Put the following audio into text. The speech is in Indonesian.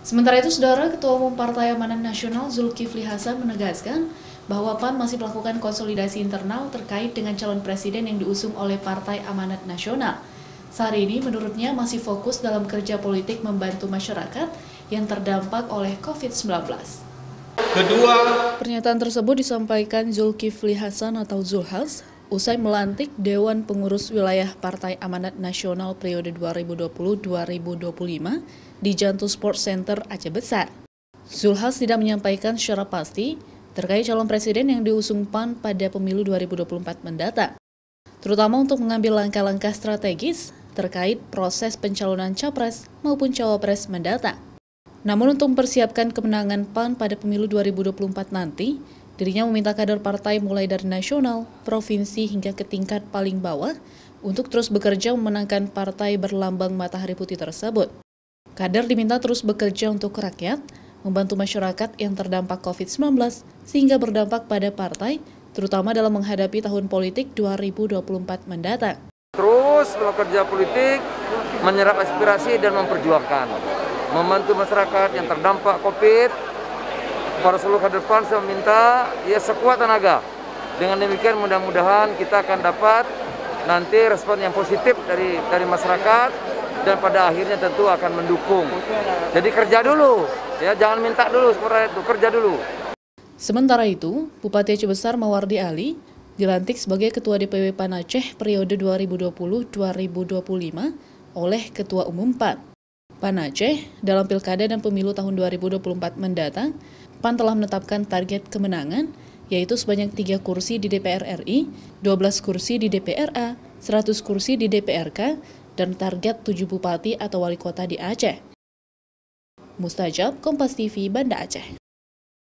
Sementara itu, Saudara, Ketua Umum Partai Amanat Nasional Zulkifli Hasan menegaskan bahwa PAN masih melakukan konsolidasi internal terkait dengan calon presiden yang diusung oleh Partai Amanat Nasional. Saat ini, menurutnya masih fokus dalam kerja politik membantu masyarakat yang terdampak oleh COVID-19. Pernyataan tersebut disampaikan Zulkifli Hasan atau Zulhas usai melantik Dewan Pengurus Wilayah Partai Amanat Nasional periode 2020-2025 di Jantung Sports Center Aceh Besar. Zulhas tidak menyampaikan secara pasti terkait calon presiden yang diusung PAN pada pemilu 2024 mendatang, terutama untuk mengambil langkah-langkah strategis terkait proses pencalonan capres maupun cawapres mendatang. Namun untuk mempersiapkan kemenangan PAN pada pemilu 2024 nanti, dirinya meminta kader partai mulai dari nasional, provinsi hingga ke tingkat paling bawah untuk terus bekerja memenangkan partai berlambang matahari putih tersebut. Kader diminta terus bekerja untuk rakyat, membantu masyarakat yang terdampak COVID-19 sehingga berdampak pada partai, terutama dalam menghadapi tahun politik 2024 mendatang. Terus bekerja politik, menyerap aspirasi dan memperjuangkan, membantu masyarakat yang terdampak COVID. Para seluruh kader PAN saya meminta sekuat tenaga. Dengan demikian mudah-mudahan kita akan dapat nanti respon yang positif dari masyarakat dan pada akhirnya tentu akan mendukung. Jadi kerja dulu, jangan minta dulu seperti itu, kerja dulu. Sementara itu, Bupati Aceh Besar Mawardi Ali dilantik sebagai Ketua DPW PAN Aceh periode 2020-2025 oleh Ketua Umum PAN. PAN Aceh dalam Pilkada dan Pemilu tahun 2024 mendatang, PAN telah menetapkan target kemenangan, yaitu sebanyak 3 kursi di DPR RI, 12 kursi di DPRA, 100 kursi di DPRK, dan target 7 bupati atau wali kota di Aceh. Mustajab, Kompas TV, Banda Aceh.